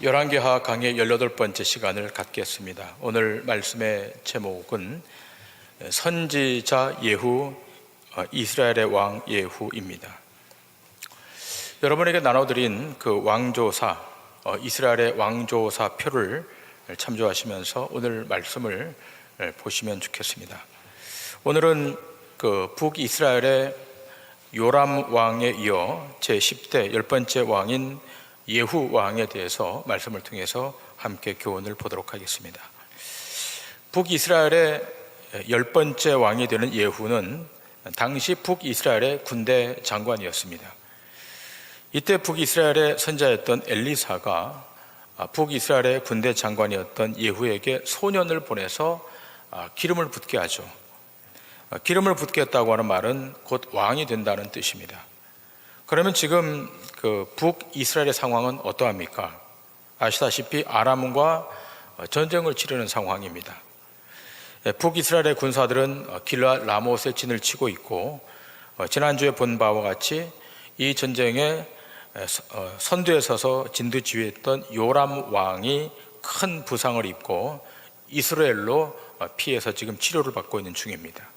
열왕기하 강의 18번째 시간을 갖겠습니다. 오늘 말씀의 제목은 선지자 예후, 이스라엘의 왕 예후입니다. 여러분에게 나눠드린 그 왕조사, 이스라엘의 왕조사 표를 참조하시면서 오늘 말씀을 보시면 좋겠습니다. 오늘은 그 북이스라엘의 요람 왕에 이어 제10대 10번째 왕인 예후 왕에 대해서 말씀을 통해서 함께 교훈을 보도록 하겠습니다. 북이스라엘의 10번째 왕이 되는 예후는 당시 북이스라엘의 군대 장관이었습니다. 이때 북이스라엘의 선자였던 엘리사가 북이스라엘의 군대 장관이었던 예후에게 소년을 보내서 기름을 붓게 하죠. 기름을 붓겠다고 하는 말은 곧 왕이 된다는 뜻입니다. 그러면 지금 그 북이스라엘의 상황은 어떠합니까? 아시다시피 아람과 전쟁을 치르는 상황입니다. 북이스라엘의 군사들은 길르앗 라못에 진을 치고 있고, 지난주에 본 바와 같이 이 전쟁에 선두에 서서 진두지휘했던 요람 왕이 큰 부상을 입고 이스라엘로 피해서 지금 치료를 받고 있는 중입니다.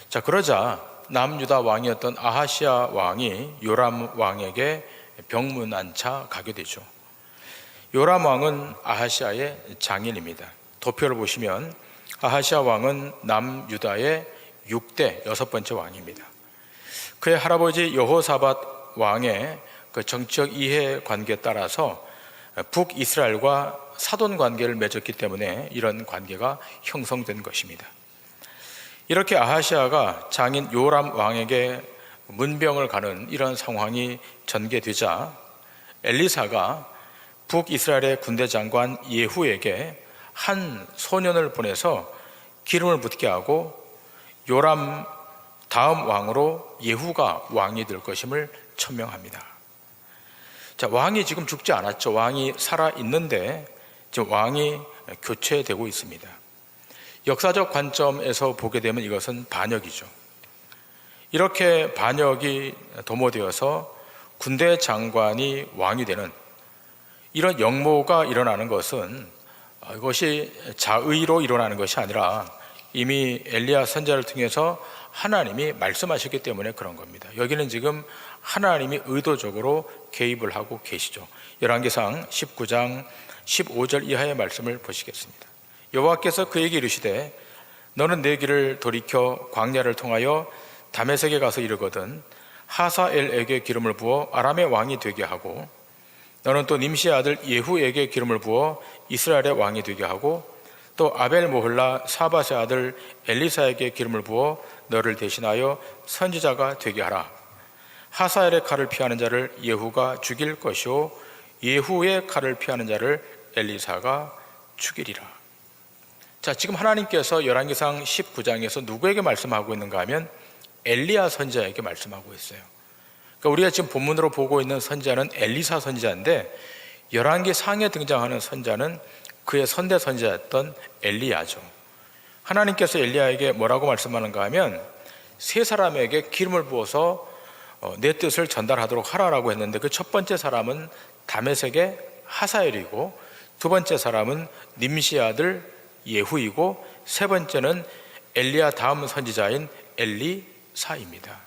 자, 그러자 남유다 왕이었던 아하시아 왕이 요람 왕에게 병문안차 가게 되죠. 요람 왕은 아하시아의 장인입니다. 도표를 보시면 아하시아 왕은 남유다의 6대 6번째 왕입니다. 그의 할아버지 여호사밧 왕의 그 정치적 이해 관계에 따라서 북이스라엘과 사돈 관계를 맺었기 때문에 이런 관계가 형성된 것입니다. 이렇게 아하시아가 장인 요람 왕에게 문병을 가는 이런 상황이 전개되자 엘리사가 북이스라엘의 군대 장관 예후에게 한 소년을 보내서 기름을 붓게 하고 요람 다음 왕으로 예후가 왕이 될 것임을 천명합니다. 자, 왕이 지금 죽지 않았죠. 왕이 살아 있는데 지금 왕이 교체되고 있습니다. 역사적 관점에서 보게 되면 이것은 반역이죠. 이렇게 반역이 도모되어서 군대 장관이 왕이 되는 이런 역모가 일어나는 것은 이것이 자의로 일어나는 것이 아니라 이미 엘리야 선지자를 통해서 하나님이 말씀하셨기 때문에 그런 겁니다. 여기는 지금 하나님이 의도적으로 개입을 하고 계시죠. 열왕기상 19장 15절 이하의 말씀을 보시겠습니다. 여호와께서 그에게 이르시되 너는 내 길을 돌이켜 광야를 통하여 다메섹에 가서 이르거든 하사엘에게 기름을 부어 아람의 왕이 되게 하고 너는 또 님시의 아들 예후에게 기름을 부어 이스라엘의 왕이 되게 하고 또 아벨 모홀라 사밧의 아들 엘리사에게 기름을 부어 너를 대신하여 선지자가 되게 하라. 하사엘의 칼을 피하는 자를 예후가 죽일 것이요 예후의 칼을 피하는 자를 엘리사가 죽이리라. 자, 지금 하나님께서 열왕기상 19장에서 누구에게 말씀하고 있는가 하면 엘리야 선지자에게 말씀하고 있어요. 그러니까 우리가 지금 본문으로 보고 있는 선지자는 엘리사 선지자인데 열왕기상에 등장하는 선지자는 그의 선대 선지자였던 엘리야죠. 하나님께서 엘리야에게 뭐라고 말씀하는가 하면 세 사람에게 기름을 부어서 내 뜻을 전달하도록 하라라고 했는데 그 첫 번째 사람은 다메섹의 하사엘이고 두 번째 사람은 님시의 아들 예후이고 세 번째는 엘리야 다음 선지자인 엘리사입니다.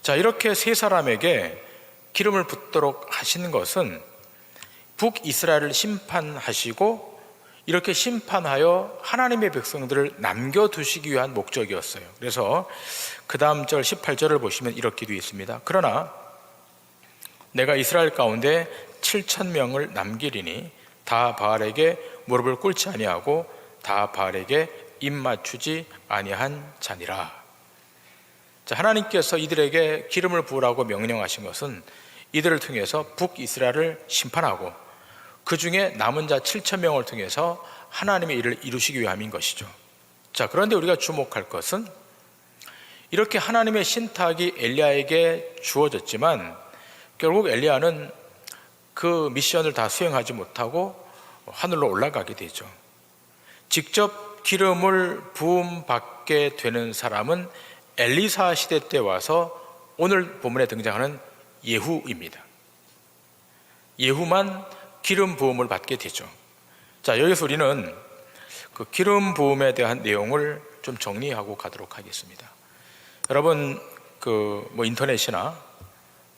자, 이렇게 세 사람에게 기름을 붓도록 하시는 것은 북이스라엘을 심판하시고 이렇게 심판하여 하나님의 백성들을 남겨두시기 위한 목적이었어요. 그래서 그 다음 절 18절을 보시면 이렇게 되어 있습니다. 그러나 내가 이스라엘 가운데 7,000명을 남기리니 다 바알에게 무릎을 꿇지 아니하고 다 바알에게 입 맞추지 아니한 자니라. 자, 하나님께서 이들에게 기름을 부으라고 명령하신 것은 이들을 통해서 북이스라엘을 심판하고 그 중에 남은 자 7,000명을 통해서 하나님의 일을 이루시기 위함인 것이죠. 자, 그런데 우리가 주목할 것은 이렇게 하나님의 신탁이 엘리야에게 주어졌지만 결국 엘리야는 그 미션을 다 수행하지 못하고 하늘로 올라가게 되죠. 직접 기름을 부음받게 되는 사람은 엘리사 시대 때 와서 오늘 본문에 등장하는 예후입니다. 예후만 기름 부음을 받게 되죠. 자, 여기서 우리는 그 기름 부음에 대한 내용을 좀 정리하고 가도록 하겠습니다. 여러분 인터넷이나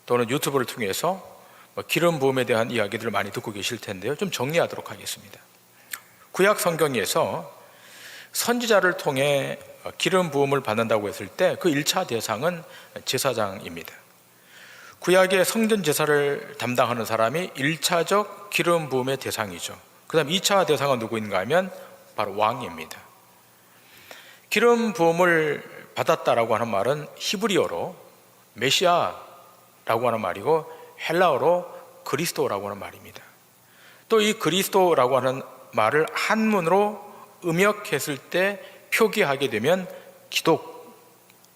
또는 유튜브를 통해서 기름 부음에 대한 이야기들을 많이 듣고 계실 텐데요. 좀 정리하도록 하겠습니다. 구약 성경에서 선지자를 통해 기름 부음을 받는다고 했을 때 그 1차 대상은 제사장입니다. 구약의 성전 제사를 담당하는 사람이 1차적 기름 부음의 대상이죠. 그 다음 2차 대상은 누구인가 하면 바로 왕입니다. 기름 부음을 받았다라고 하는 말은 히브리어로 메시아라고 하는 말이고 헬라어로 그리스도라고 하는 말입니다. 또 이 그리스도라고 하는 말을 한문으로 음역했을 때 표기하게 되면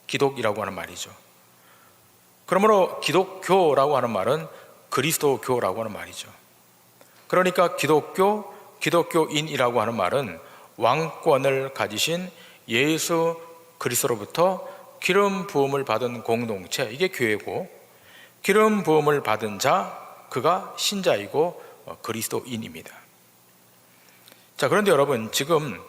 기독이라고 하는 말이죠. 그러므로 기독교라고 하는 말은 그리스도교라고 하는 말이죠. 그러니까 기독교인이라고 하는 말은 왕권을 가지신 예수 그리스도로부터 기름 부음을 받은 공동체, 이게 교회고, 기름 부음을 받은 자, 그가 신자이고 그리스도인입니다. 자, 그런데 여러분, 지금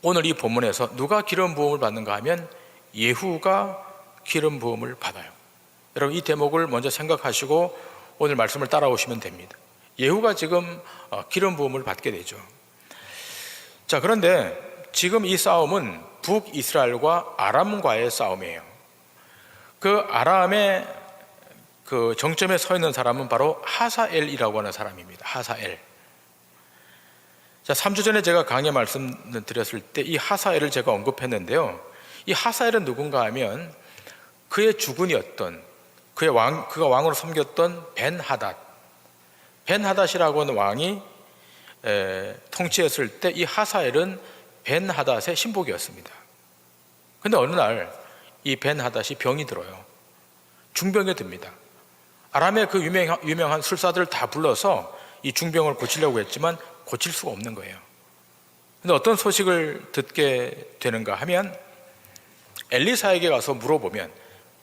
오늘 이 본문에서 누가 기름 부음을 받는가 하면 예후가 기름 부음을 받아요. 여러분, 이 대목을 먼저 생각하시고 오늘 말씀을 따라오시면 됩니다. 예후가 지금 기름 부음을 받게 되죠. 자, 그런데 지금 이 싸움은 북이스라엘과 아람과의 싸움이에요. 그 아람의 그 정점에 서 있는 사람은 바로 하사엘이라고 하는 사람입니다. 하사엘. 자, 3주 전에 제가 강의 말씀드렸을 때 이 하사엘을 제가 언급했는데요. 이 하사엘은 누군가 하면 그의 주군이었던 그가 왕으로 섬겼던 벤하닷이라고 하는 왕이 통치했을 때 이 하사엘은 벤하닷의 신복이었습니다. 그런데 어느 날 이 벤하닷이 병이 들어요. 중병에 듭니다. 아람의 그 유명한 술사들을 다 불러서 이 중병을 고치려고 했지만 고칠 수가 없는 거예요. 그런데 어떤 소식을 듣게 되는가 하면 엘리사에게 가서 물어보면,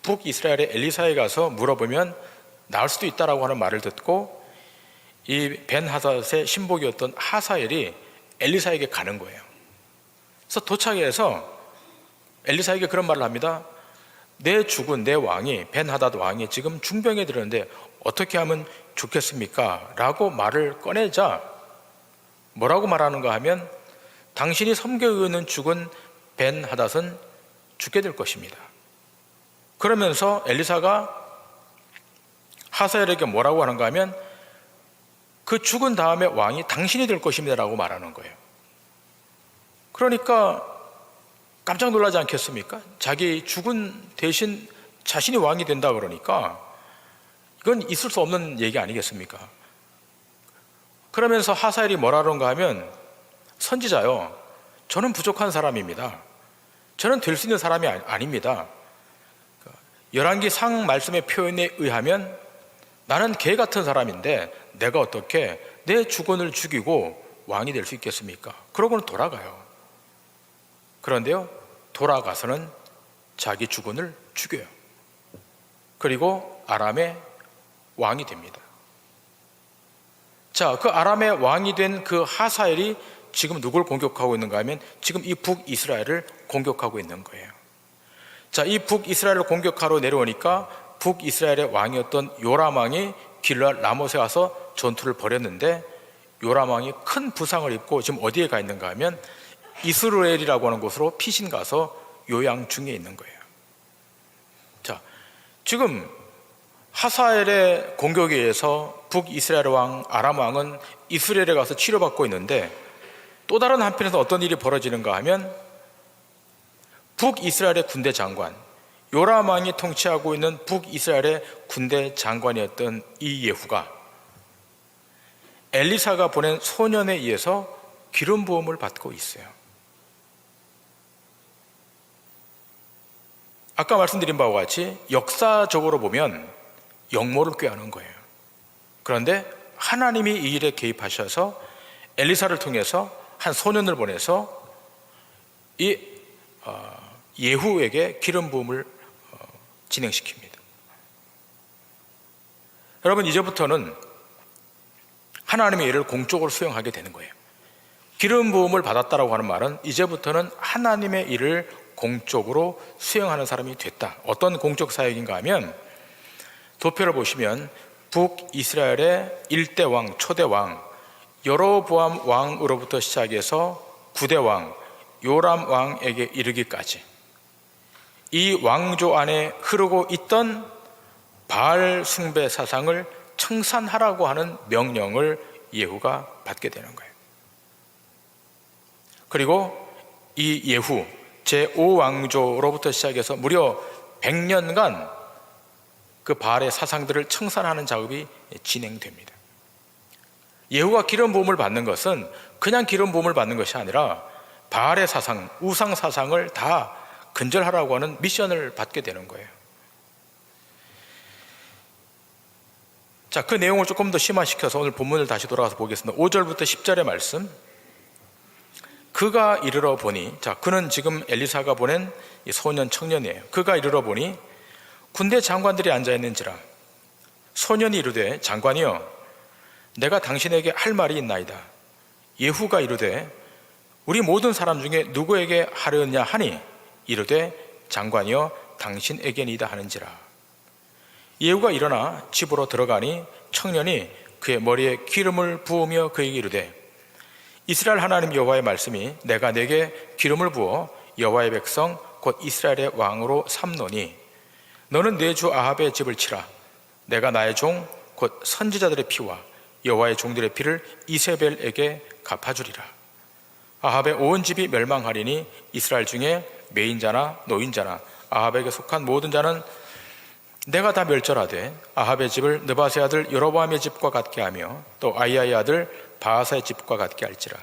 북이스라엘의 엘리사에 가서 물어보면 나을 수도 있다라고 하는 말을 듣고 이 벤하닷의 신복이었던 하사엘이 엘리사에게 가는 거예요. 그래서 도착해서 엘리사에게 그런 말을 합니다. 내 주군, 내 왕이, 벤하닷 왕이 지금 중병에 들었는데 어떻게 하면 좋겠습니까? 라고 말을 꺼내자 뭐라고 말하는가 하면 당신이 섬기고 있는 주군 벤하닷은 죽게 될 것입니다. 그러면서 엘리사가 하사엘에게 뭐라고 하는가 하면 그 죽은 다음에 왕이 당신이 될 것입니다 라고 말하는 거예요. 그러니까 깜짝 놀라지 않겠습니까? 자기 죽은 대신 자신이 왕이 된다 그러니까 이건 있을 수 없는 얘기 아니겠습니까? 그러면서 하사엘이 뭐라는가 하면 선지자요, 저는 부족한 사람입니다. 저는 될 수 있는 사람이 아닙니다. 열왕기 상 말씀의 표현에 의하면 나는 개 같은 사람인데 내가 어떻게 내 주군을 죽이고 왕이 될 수 있겠습니까? 그러고는 돌아가요. 그런데요, 돌아가서는 자기 주군을 죽여요. 그리고 아람의 왕이 됩니다. 자, 그 아람의 왕이 된 그 하사엘이 지금 누굴 공격하고 있는가 하면 지금 이 북이스라엘을 공격하고 있는 거예요. 자, 이 북이스라엘을 공격하러 내려오니까 북이스라엘의 왕이었던 요람 왕이 길르앗 라못에 가서 전투를 벌였는데 요람 왕이 큰 부상을 입고 지금 어디에 가 있는가 하면 이스라엘이라고 하는 곳으로 피신 가서 요양 중에 있는 거예요. 자, 지금 하사엘의 공격에 의해서 북이스라엘 왕 아람 왕은 이스라엘에 가서 치료받고 있는데 또 다른 한편에서 어떤 일이 벌어지는가 하면 북이스라엘의 군대 장관 요람 왕이 통치하고 있는 북이스라엘의 군대 장관이었던 이 예후가 엘리사가 보낸 소년에 의해서 기름 부음을 받고 있어요. 아까 말씀드린 바와 같이 역사적으로 보면 역모를 꾀하는 거예요. 그런데 하나님이 이 일에 개입하셔서 엘리사를 통해서 한 소년을 보내서 이 예후에게 기름 부음을 진행시킵니다. 여러분, 이제부터는 하나님의 일을 공적으로 수행하게 되는 거예요. 기름 부음을 받았다라고 하는 말은 이제부터는 하나님의 일을 공적으로 수행하는 사람이 됐다. 어떤 공적 사역인가 하면 도표를 보시면 북이스라엘의 1대 왕, 초대 왕 여로보암 왕으로부터 시작해서 9대 왕 요람 왕에게 이르기까지 이 왕조 안에 흐르고 있던 바알 숭배 사상을 청산하라고 하는 명령을 예후가 받게 되는 거예요. 그리고 이 예후 제5왕조로부터 시작해서 무려 100년간 그 바알의 사상들을 청산하는 작업이 진행됩니다. 예후가 기름 부음을 받는 것은 그냥 기름 부음을 받는 것이 아니라 바알의 사상, 우상 사상을 다 근절하라고 하는 미션을 받게 되는 거예요. 자, 그 내용을 조금 더 심화시켜서 오늘 본문을 다시 돌아가서 보겠습니다. 5절부터 10절의 말씀. 그가 이르러 보니, 자, 그는 지금 엘리사가 보낸 이 소년 청년이에요. 그가 이르러 보니 군대 장관들이 앉아있는지라 소년이 이르되 장관이여 내가 당신에게 할 말이 있나이다. 예후가 이르되 우리 모든 사람 중에 누구에게 하려냐 하니 이르되 장관이여 당신에게니이다 하는지라. 예후가 일어나 집으로 들어가니 청년이 그의 머리에 기름을 부으며 그에게 이르되 이스라엘 하나님 여호와의 말씀이 내가 내게 기름을 부어 여호와의 백성 곧 이스라엘의 왕으로 삼노니 너는 내 주 아합의 집을 치라. 내가 나의 종 곧 선지자들의 피와 여호와의 종들의 피를 이세벨에게 갚아주리라. 아합의 온 집이 멸망하리니 이스라엘 중에 매인자나 노인자나 아합에게 속한 모든 자는 내가 다 멸절하되 아합의 집을 느바세 아들 여로보암의 집과 같게 하며 또 아이야의 아들 바하사의 집과 같게 할지라.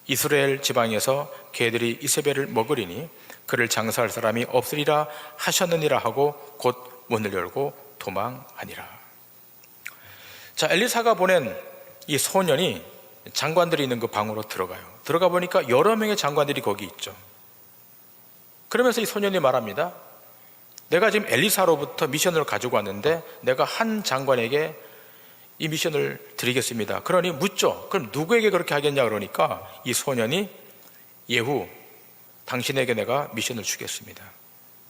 이스라엘 지방에서 개들이 이세벨을 먹으리니 그를 장사할 사람이 없으리라 하셨느니라 하고 곧 문을 열고 도망하니라. 자, 엘리사가 보낸 이 소년이 장관들이 있는 그 방으로 들어가요. 들어가 보니까 여러 명의 장관들이 거기 있죠. 그러면서 이 소년이 말합니다. 내가 지금 엘리사로부터 미션을 가지고 왔는데 내가 한 장관에게 이 미션을 드리겠습니다. 그러니 묻죠. 그럼 누구에게 그렇게 하겠냐 그러니까 이 소년이 예후 당신에게 내가 미션을 주겠습니다.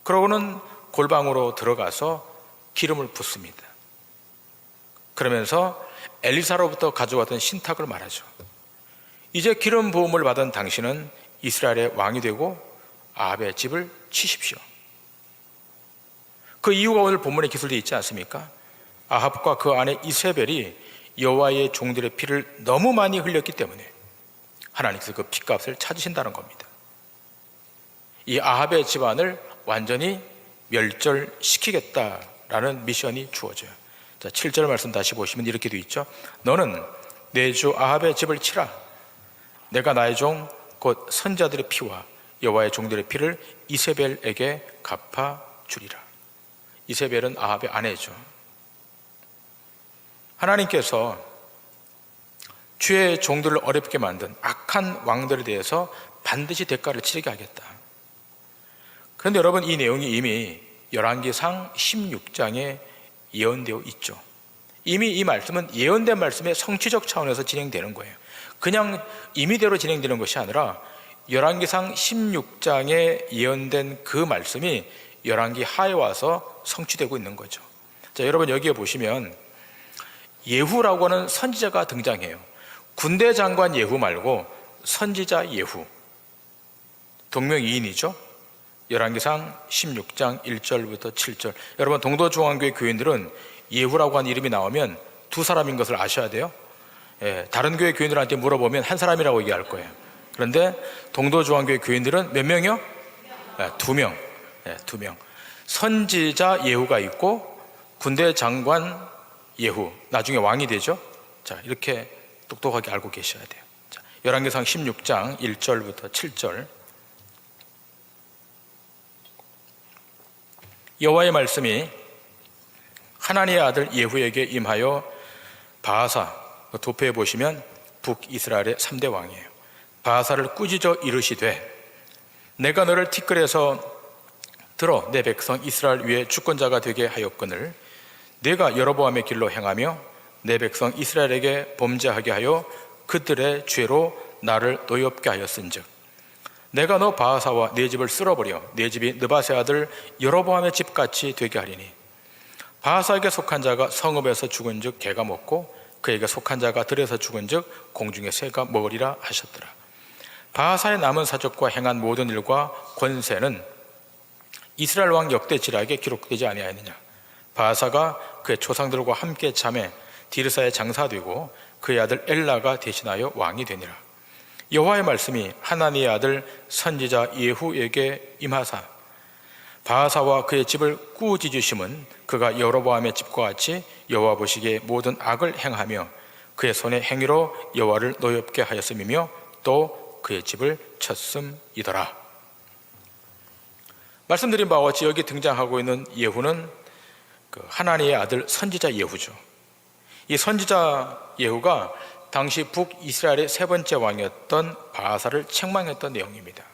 그러고는 골방으로 들어가서 기름을 붓습니다. 그러면서 엘리사로부터 가져왔던 신탁을 말하죠. 이제 기름 부음을 받은 당신은 이스라엘의 왕이 되고 아합의 집을 치십시오. 그 이유가 오늘 본문에 기술되어 있지 않습니까? 아합과 그 아내 이세벨이 여호와의 종들의 피를 너무 많이 흘렸기 때문에 하나님께서 그 피값을 찾으신다는 겁니다. 이 아합의 집안을 완전히 멸절시키겠다라는 미션이 주어져요. 자, 7절 말씀 다시 보시면 이렇게 되어 있죠. 너는 내 주 아합의 집을 치라. 내가 나의 종 곧 선자들의 피와 여호와의 종들의 피를 이세벨에게 갚아주리라. 이세벨은 아합의 아내죠. 하나님께서 주의 종들을 어렵게 만든 악한 왕들에 대해서 반드시 대가를 치르게 하겠다. 그런데 여러분, 이 내용이 이미 열왕기상 16장에 예언되어 있죠. 이미 이 말씀은 예언된 말씀의 성취적 차원에서 진행되는 거예요. 그냥 임의대로 진행되는 것이 아니라 열왕기상 16장에 예언된 그 말씀이 열왕기 하에 와서 성취되고 있는 거죠. 자, 여러분 여기에 보시면 예후라고 하는 선지자가 등장해요. 군대 장관 예후 말고 선지자 예후, 동명이인이죠. 열왕기상 16장 1절부터 7절. 여러분 동도중앙교회 교인들은 예후라고 하는 이름이 나오면 두 사람인 것을 아셔야 돼요. 다른 교회 교인들한테 물어보면 한 사람이라고 얘기할 거예요. 그런데 동도중앙교회 교인들은 몇 명이요? 두 명. 두 명. 선지자 예후가 있고 군대 장관 예후, 나중에 왕이 되죠. 자, 이렇게 똑똑하게 알고 계셔야 돼요. 자, 열왕기상 16장 1절부터 7절. 여호와의 말씀이 하나니의 아들 예후에게 임하여 바하사, 도표에 보시면 북이스라엘의 3대 왕이에요. 바하사를 꾸짖어 이르시되 내가 너를 티끌에서 들어 내 백성 이스라엘 위에 주권자가 되게 하였거늘 내가 여로보암의 길로 행하며 내 백성 이스라엘에게 범죄하게 하여 그들의 죄로 나를 노엽게 하였은즉 내가 너 바하사와 네 집을 쓸어버려 네 집이 느바세 아들 여로보암의 집같이 되게 하리니 바하사에게 속한 자가 성읍에서 죽은즉 개가 먹고 그에게 속한 자가 들에서 죽은즉 공중의 새가 먹으리라 하셨더라. 바하사의 남은 사적과 행한 모든 일과 권세는 이스라엘 왕 역대지략에 기록되지 아니하였느냐. 바하사가 그의 조상들과 함께 잠에 디르사에 장사되고 그의 아들 엘라가 대신하여 왕이 되니라. 여호와의 말씀이 하나니의 아들 선지자 예후에게 임하사 바하사와 그의 집을 꾸짖으심은 그가 여로보암의 집과 같이 여호와 보시기에 모든 악을 행하며 그의 손의 행위로 여호와를 노엽게 하였음이며 또 그의 집을 쳤음이더라. 말씀드린 바와 같이 여기 등장하고 있는 예후는 하나니의 아들 선지자 예후죠. 이 선지자 예후가 당시 북이스라엘의 세 번째 왕이었던 바하사를 책망했던 내용입니다.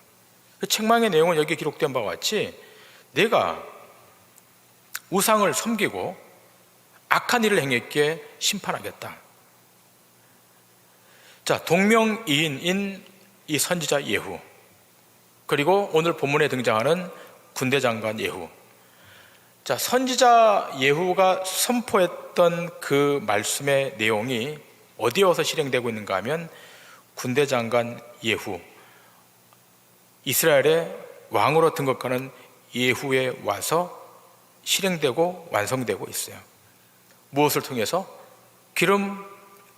그 책망의 내용은 여기 기록된 바와 같이 내가 우상을 섬기고 악한 일을 행했기에 심판하겠다. 자, 동명이인인 이 선지자 예후, 그리고 오늘 본문에 등장하는 군대 장관 예후. 자, 선지자 예후가 선포했던 그 말씀의 내용이 어디에 와서 실행되고 있는가 하면 군대 장관 예후, 이스라엘의 왕으로 등극하는 예후에 와서 실행되고 완성되고 있어요. 무엇을 통해서? 기름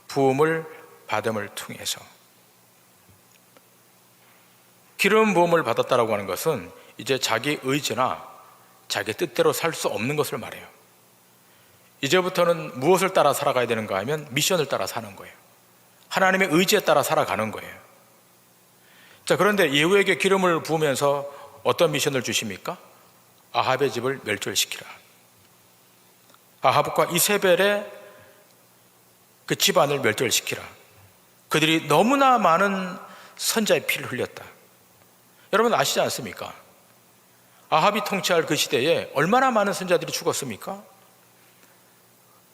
부음을 받음을 통해서. 기름 부음을 받았다라고 하는 것은 이제 자기 의지나 자기 뜻대로 살 수 없는 것을 말해요. 이제부터는 무엇을 따라 살아가야 되는가 하면 미션을 따라 사는 거예요. 하나님의 의지에 따라 살아가는 거예요. 자, 그런데 예후에게 기름을 부으면서 어떤 미션을 주십니까? 아합의 집을 멸절시키라. 아합과 이세벨의 그 집안을 멸절시키라. 그들이 너무나 많은 선자의 피를 흘렸다. 여러분 아시지 않습니까? 아합이 통치할 그 시대에 얼마나 많은 선자들이 죽었습니까?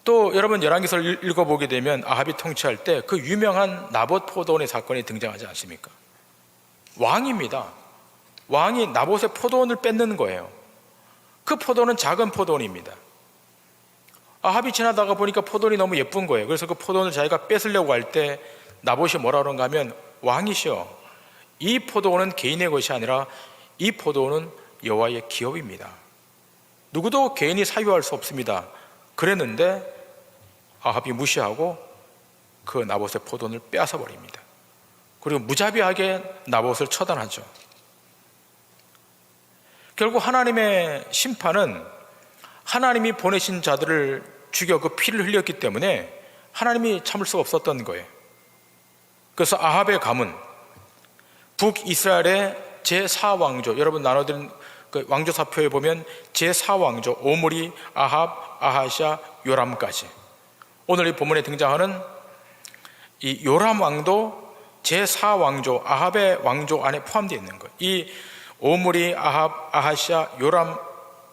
또 여러분 열왕기서를 읽어보게 되면 아합이 통치할 때 그 유명한 나봇 포도원의 사건이 등장하지 않습니까? 왕입니다. 왕이 나봇의 포도원을 뺏는 거예요. 그 포도원은 작은 포도원입니다. 아합이 지나다가 보니까 포도원이 너무 예쁜 거예요. 그래서 그 포도원을 자기가 뺏으려고 할 때 나봇이 뭐라 그런가 하면 왕이시여, 이 포도원은 개인의 것이 아니라 이 포도원은 여호와의 기업입니다. 누구도 개인이 사유할 수 없습니다. 그랬는데 아합이 무시하고 그 나봇의 포도원을 빼앗아 버립니다. 그리고 무자비하게 나봇을 처단하죠. 결국 하나님의 심판은 하나님이 보내신 자들을 죽여 그 피를 흘렸기 때문에 하나님이 참을 수가 없었던 거예요. 그래서 아합의 가문, 북이스라엘의 제4왕조, 여러분 나눠드린 그 왕조사표에 보면 제4왕조 오므리, 아합, 아하시아, 요람까지, 오늘 이 본문에 등장하는 이 요람 왕도 제4왕조 아합의 왕조 안에 포함되어 있는 거예요. 이 오므리, 아합, 아하시아, 요람,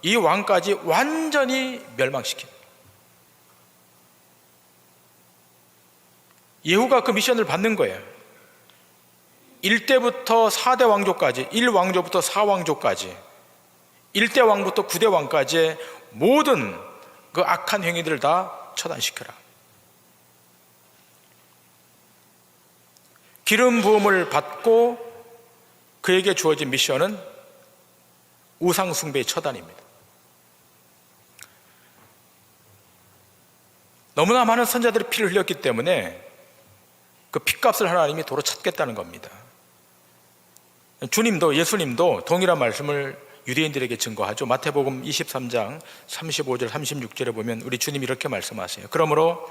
이 왕까지 완전히 멸망시킨, 예후가 그 미션을 받는 거예요. 1대부터 4대 왕조까지, 1왕조부터 4왕조까지, 1대 왕부터 9대 왕까지의 모든 그 악한 행위들을 다 처단시켜라. 기름 부음을 받고 그에게 주어진 미션은 우상 숭배의 처단입니다. 너무나 많은 선자들이 피를 흘렸기 때문에 그 핏값을 하나님이 도로 찾겠다는 겁니다. 주님도, 예수님도 동일한 말씀을 유대인들에게 증거하죠. 마태복음 23장 35절 36절에 보면 우리 주님이 이렇게 말씀하세요. 그러므로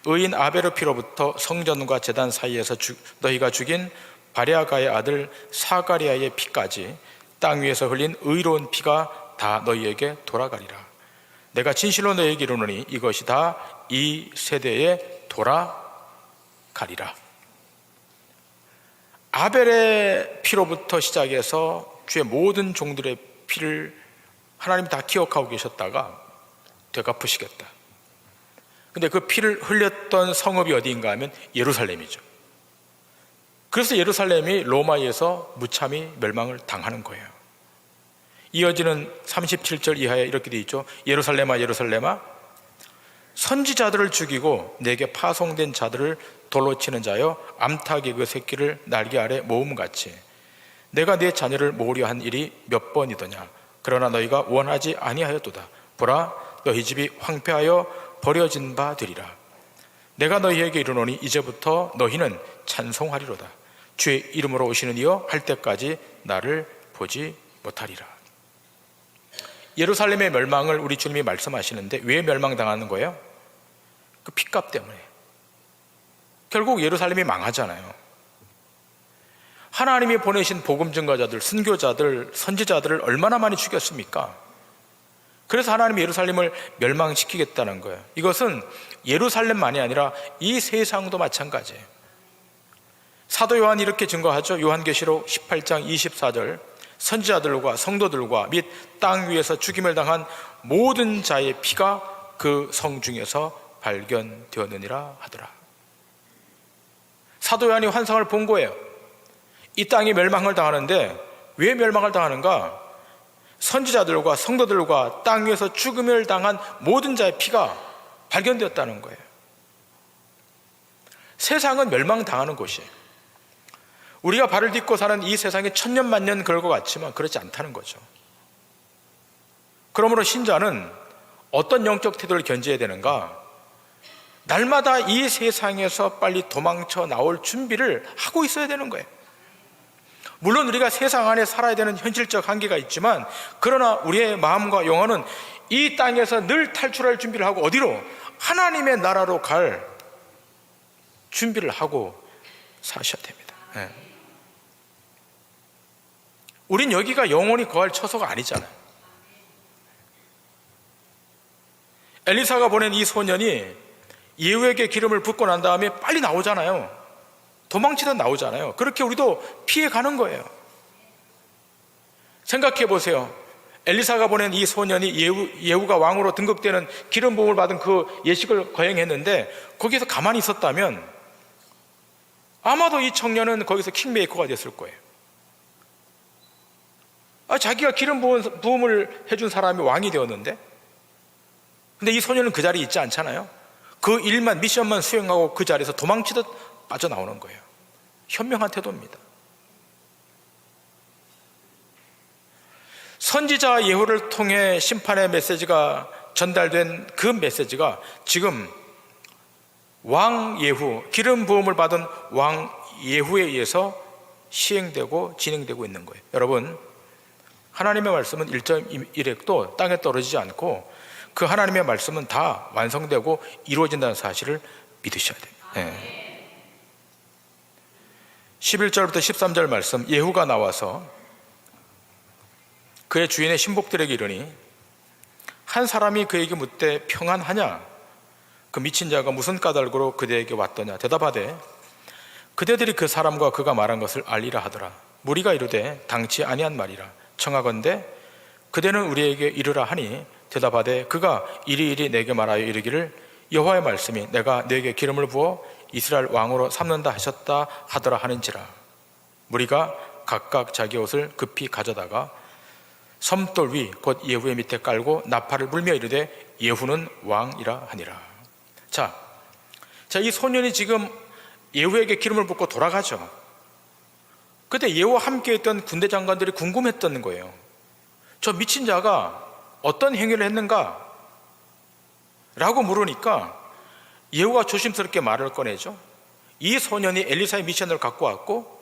의인 아벨의 피로부터 성전과 제단 사이에서 너희가 죽인 바랴가의 아들 사가리아의 피까지 땅 위에서 흘린 의로운 피가 다 너희에게 돌아가리라. 내가 진실로 너희에게 이르노니 이것이 다 이 세대에 돌아가리라. 아벨의 피로부터 시작해서 주의 모든 종들의 피를 하나님이 다 기억하고 계셨다가 되갚으시겠다. 근데 그 피를 흘렸던 성읍이 어디인가 하면 예루살렘이죠. 그래서 예루살렘이 로마에서 무참히 멸망을 당하는 거예요. 이어지는 37절 이하에 이렇게 되어 있죠. 예루살렘아 예루살렘아 선지자들을 죽이고 내게 파송된 자들을 돌로 치는 자여 암탉의 그 새끼를 날개 아래 모음같이 내가 내 자녀를 모으려 한 일이 몇 번이더냐. 그러나 너희가 원하지 아니하였도다. 보라 너희 집이 황폐하여 버려진 바 되리라. 내가 너희에게 이르노니 이제부터 너희는 찬송하리로다. 주의 이름으로 오시는 이여 할 때까지 나를 보지 못하리라. 예루살렘의 멸망을 우리 주님이 말씀하시는데 왜 멸망당하는 거예요? 그 핏값 때문에. 결국 예루살렘이 망하잖아요. 하나님이 보내신 복음 증거자들, 순교자들, 선지자들을 얼마나 많이 죽였습니까? 그래서 하나님이 예루살렘을 멸망시키겠다는 거예요. 이것은 예루살렘만이 아니라 이 세상도 마찬가지예요. 사도 요한이 이렇게 증거하죠. 요한계시록 18장 24절 선지자들과 성도들과 및 땅 위에서 죽임을 당한 모든 자의 피가 그 성 중에서 발견되었느니라 하더라. 사도 요한이 환상을 본 거예요. 이 땅이 멸망을 당하는데 왜 멸망을 당하는가? 선지자들과 성도들과 땅 위에서 죽음을 당한 모든 자의 피가 발견되었다는 거예요. 세상은 멸망당하는 곳이에요. 우리가 발을 딛고 사는 이 세상에 천년만년 그럴 것 같지만 그렇지 않다는 거죠. 그러므로 신자는 어떤 영적 태도를 견지해야 되는가? 날마다 이 세상에서 빨리 도망쳐 나올 준비를 하고 있어야 되는 거예요. 물론 우리가 세상 안에 살아야 되는 현실적 한계가 있지만 그러나 우리의 마음과 영혼은 이 땅에서 늘 탈출할 준비를 하고 어디로? 하나님의 나라로 갈 준비를 하고 사셔야 됩니다. 네. 우린 여기가 영원히 거할 처소가 아니잖아요. 엘리사가 보낸 이 소년이 예후에게 기름을 붓고 난 다음에 빨리 나오잖아요. 도망치듯 나오잖아요. 그렇게 우리도 피해가는 거예요. 생각해 보세요. 엘리사가 보낸 이 소년이 예후가 왕으로 등극되는 기름 부음을 받은 그 예식을 거행했는데 거기서 가만히 있었다면 아마도 이 청년은 거기서 킹메이커가 됐을 거예요. 자기가 기름 부음을 해준 사람이 왕이 되었는데, 근데 이 소년은 그 자리에 있지 않잖아요. 그 일만, 미션만 수행하고 그 자리에서 도망치듯 빠져나오는 거예요. 현명한 태도입니다. 선지자 예후를 통해 심판의 메시지가 전달된 그 메시지가 지금 왕 예후, 기름 부음을 받은 왕 예후에 의해서 시행되고 진행되고 있는 거예요. 여러분, 하나님의 말씀은 1.1핵도 땅에 떨어지지 않고 그 하나님의 말씀은 다 완성되고 이루어진다는 사실을 믿으셔야 돼요. 네. 11절부터 13절 말씀, 예후가 나와서 그의 주인의 신복들에게 이르니 한 사람이 그에게 묻되 평안하냐? 그 미친 자가 무슨 까닭으로 그대에게 왔더냐? 대답하되 그대들이 그 사람과 그가 말한 것을 알리라 하더라. 무리가 이르되 당치 아니한 말이라. 청하건대 그대는 우리에게 이르라 하니 대답하되 그가 이리이리 내게 말하여 이르기를 여호와의 말씀이 내가 내게 기름을 부어 이스라엘 왕으로 삼는다 하셨다 하더라 하는지라. 무리가 각각 자기 옷을 급히 가져다가 섬돌 위 곧 예후의 밑에 깔고 나팔을 불며 이르되 예후는 왕이라 하니라. 자, 이 소년이 지금 예후에게 기름을 붓고 돌아가죠. 그때 예후와 함께 있던 군대 장관들이 궁금했던 거예요. 저 미친 자가 어떤 행위를 했는가? 라고 물으니까 예후가 조심스럽게 말을 꺼내죠. 이 소년이 엘리사의 미션을 갖고 왔고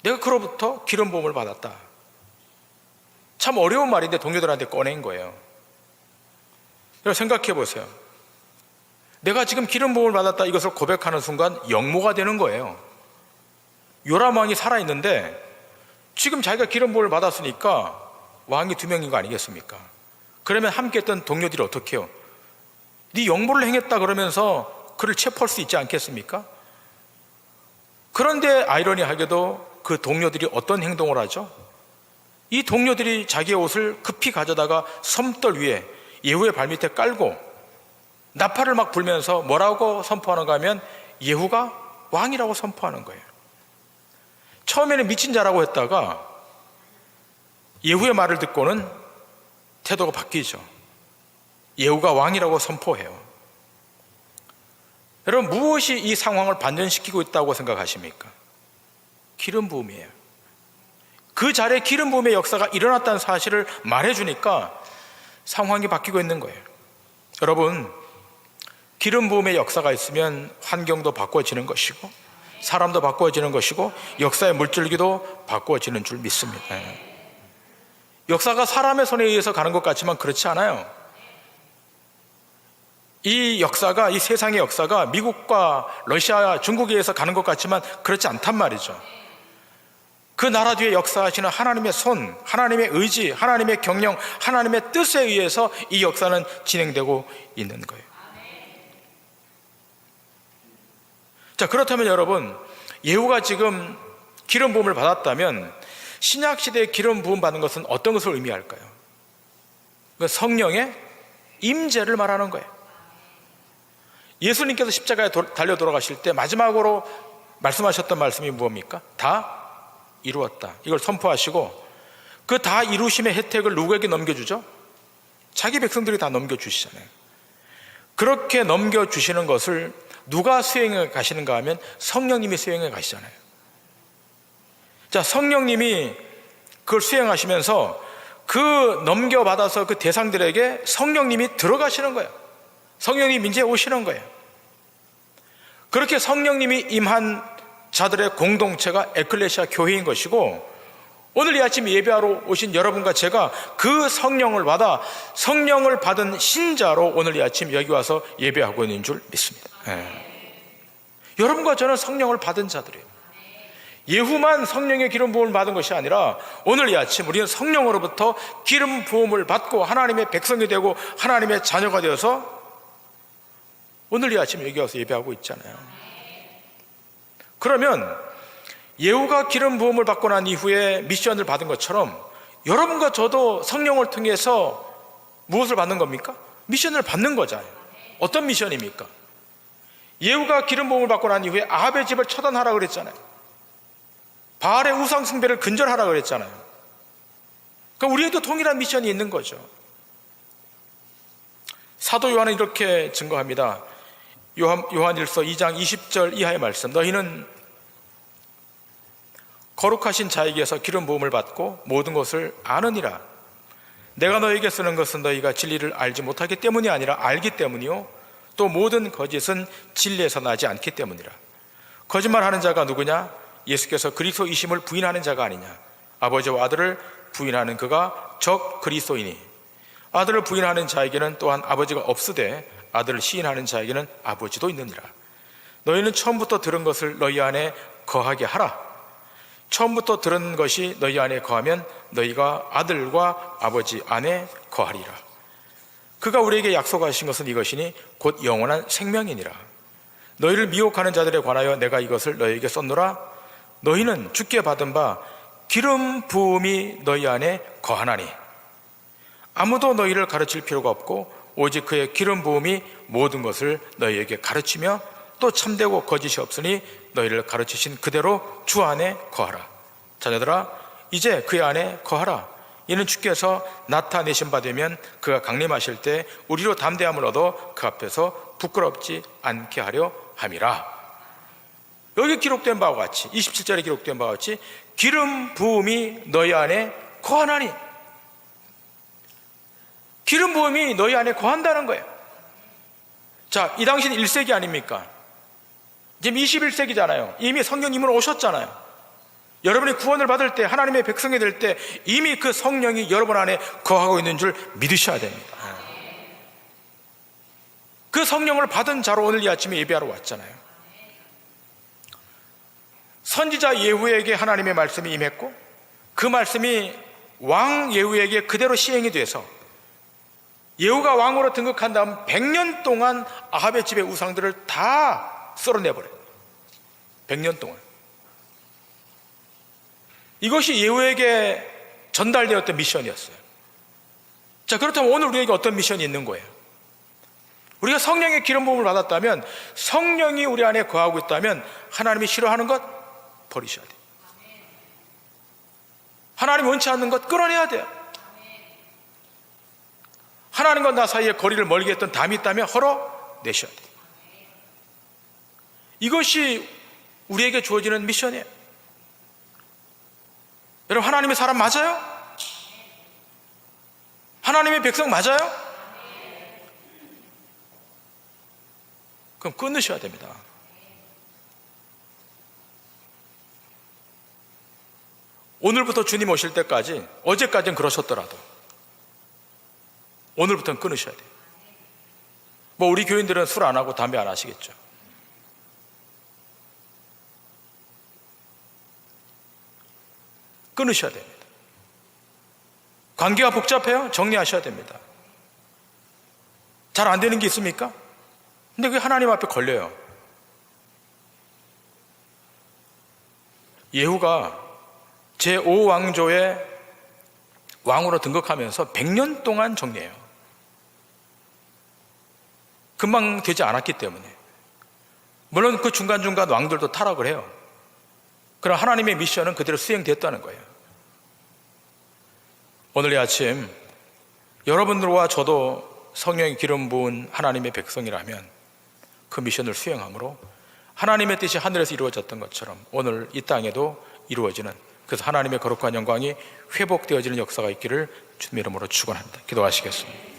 내가 그로부터 기름 부음을 받았다. 참 어려운 말인데 동료들한테 꺼낸 거예요. 여러분 생각해 보세요. 내가 지금 기름 부음을 받았다 이것을 고백하는 순간 영모가 되는 거예요. 요람 왕이 살아있는데 지금 자기가 기름 부음을 받았으니까 왕이 2명인 거 아니겠습니까? 그러면 함께 했던 동료들이 어떻게 해요? 네 영모를 행했다 그러면서 그를 체포할 수 있지 않겠습니까? 그런데 아이러니하게도 그 동료들이 어떤 행동을 하죠? 이 동료들이 자기의 옷을 급히 가져다가 섬돌 위에 예후의 발밑에 깔고 나팔을 막 불면서 뭐라고 선포하는가 하면 예후가 왕이라고 선포하는 거예요. 처음에는 미친 자라고 했다가 예후의 말을 듣고는 태도가 바뀌죠. 예후가 왕이라고 선포해요. 여러분, 무엇이 이 상황을 반전시키고 있다고 생각하십니까? 기름 부음이에요. 그 자리에 기름 부음의 역사가 일어났다는 사실을 말해주니까 상황이 바뀌고 있는 거예요. 여러분, 기름 부음의 역사가 있으면 환경도 바꿔지는 것이고 사람도 바꿔지는 것이고 역사의 물줄기도 바꿔지는 줄 믿습니다. 역사가 사람의 손에 의해서 가는 것 같지만 그렇지 않아요. 이 역사가, 이 세상의 역사가 미국과 러시아, 중국에 의해서 가는 것 같지만 그렇지 않단 말이죠. 그 나라 뒤에 역사하시는 하나님의 손, 하나님의 의지, 하나님의 경영, 하나님의 뜻에 의해서 이 역사는 진행되고 있는 거예요. 자, 그렇다면 여러분, 예후가 지금 기름 부음을 받았다면 신약 시대에 기름 부음 받는 것은 어떤 것을 의미할까요? 성령의 임재를 말하는 거예요. 예수님께서 십자가에 달려 돌아가실 때 마지막으로 말씀하셨던 말씀이 무엇입니까? 다 이루었다. 이걸 선포하시고 그 다 이루심의 혜택을 누구에게 넘겨주죠? 자기 백성들이 다 넘겨주시잖아요. 그렇게 넘겨주시는 것을 누가 수행해 가시는가 하면 성령님이 수행해 가시잖아요. 자, 성령님이 그걸 수행하시면서 그 넘겨받아서 그 대상들에게 성령님이 들어가시는 거예요. 성령님이 이제 오시는 거예요. 그렇게 성령님이 임한 자들의 공동체가 에클레시아 교회인 것이고, 오늘 이 아침 예배하러 오신 여러분과 제가 그 성령을 받아 성령을 받은 신자로 오늘 이 아침 여기 와서 예배하고 있는 줄 믿습니다. 여러분과 저는 성령을 받은 자들이에요. 예후만 성령의 기름 부음을 받은 것이 아니라 오늘 이 아침 우리는 성령으로부터 기름 부음을 받고 하나님의 백성이 되고 하나님의 자녀가 되어서 오늘 이 아침 여기 와서 예배하고 있잖아요. 그러면 예후가 기름 부음을 받고 난 이후에 미션을 받은 것처럼 여러분과 저도 성령을 통해서 무엇을 받는 겁니까? 미션을 받는 거잖아요. 어떤 미션입니까? 예후가 기름 부음을 받고 난 이후에 아합의 집을 처단하라고 그랬잖아요. 바알의 우상 숭배를 근절하라고 그랬잖아요. 그러니까 우리에도 동일한 미션이 있는 거죠. 사도 요한은 이렇게 증거합니다. 요한일서 2장 20절 이하의 말씀. 너희는 거룩하신 자에게서 기름 부음을 받고 모든 것을 아느니라. 내가 너에게 쓰는 것은 너희가 진리를 알지 못하기 때문이 아니라 알기 때문이요, 또 모든 거짓은 진리에서 나지 않기 때문이라. 거짓말하는 자가 누구냐? 예수께서 그리스도이심을 부인하는 자가 아니냐. 아버지와 아들을 부인하는 그가 적 그리스도이니 아들을 부인하는 자에게는 또한 아버지가 없으되 아들을 시인하는 자에게는 아버지도 있느니라. 너희는 처음부터 들은 것을 너희 안에 거하게 하라. 처음부터 들은 것이 너희 안에 거하면 너희가 아들과 아버지 안에 거하리라. 그가 우리에게 약속하신 것은 이것이니 곧 영원한 생명이니라. 너희를 미혹하는 자들에 관하여 내가 이것을 너희에게 썼노라. 너희는 주께 받은 바 기름 부음이 너희 안에 거하나니 아무도 너희를 가르칠 필요가 없고 오직 그의 기름 부음이 모든 것을 너희에게 가르치며 또 참되고 거짓이 없으니 너희를 가르치신 그대로 주 안에 거하라. 자녀들아, 이제 그의 안에 거하라. 이는 주께서 나타내신 바 되면 그가 강림하실 때 우리로 담대함을 얻어 그 앞에서 부끄럽지 않게 하려 함이라. 여기 기록된 바와 같이 27절에 기록된 바와 같이 기름 부음이 너희 안에 거하나니, 기름 부음이 너희 안에 거한다는 거예요. 자, 이 당시는 1세기 아닙니까? 지금 21세기잖아요. 이미 성령님은 오셨잖아요. 여러분이 구원을 받을 때, 하나님의 백성이 될 때 이미 그 성령이 여러분 안에 거하고 있는 줄 믿으셔야 됩니다. 그 성령을 받은 자로 오늘 이 아침에 예배하러 왔잖아요. 선지자 예후에게 하나님의 말씀이 임했고 그 말씀이 왕 예후에게 그대로 시행이 돼서 예후가 왕으로 등극한 다음 100년 동안 아합의 집의 우상들을 다 썰어내버려요. 100년 동안. 이것이 예후에게 전달되었던 미션이었어요. 자, 그렇다면 오늘 우리에게 어떤 미션이 있는 거예요? 우리가 성령의 기름 부음을 받았다면, 성령이 우리 안에 거하고 있다면 하나님이 싫어하는 것 버리셔야 돼요. 하나님 원치 않는 것 끌어내야 돼요. 하나님과 나 사이에 거리를 멀게 했던 담이 있다면 헐어내셔야 돼요. 이것이 우리에게 주어지는 미션이에요. 여러분, 하나님의 사람 맞아요? 하나님의 백성 맞아요? 그럼 끊으셔야 됩니다. 오늘부터 주님 오실 때까지, 어제까지는 그러셨더라도 오늘부터는 끊으셔야 돼요. 뭐 우리 교인들은 술 안 하고 담배 안 하시겠죠. 끊으셔야 됩니다. 관계가 복잡해요? 정리하셔야 됩니다. 잘 안 되는 게 있습니까? 근데 그게 하나님 앞에 걸려요. 예후가 제5왕조의 왕으로 등극하면서 100년 동안 정리해요. 금방 되지 않았기 때문에. 물론 그 중간중간 왕들도 타락을 해요. 그럼 하나님의 미션은 그대로 수행됐다는 거예요. 오늘 이 아침 여러분들과 저도 성령의 기름 부은 하나님의 백성이라면 그 미션을 수행함으로 하나님의 뜻이 하늘에서 이루어졌던 것처럼 오늘 이 땅에도 이루어지는, 그래서 하나님의 거룩한 영광이 회복되어지는 역사가 있기를 주님의 이름으로 축원합니다. 기도하시겠습니다.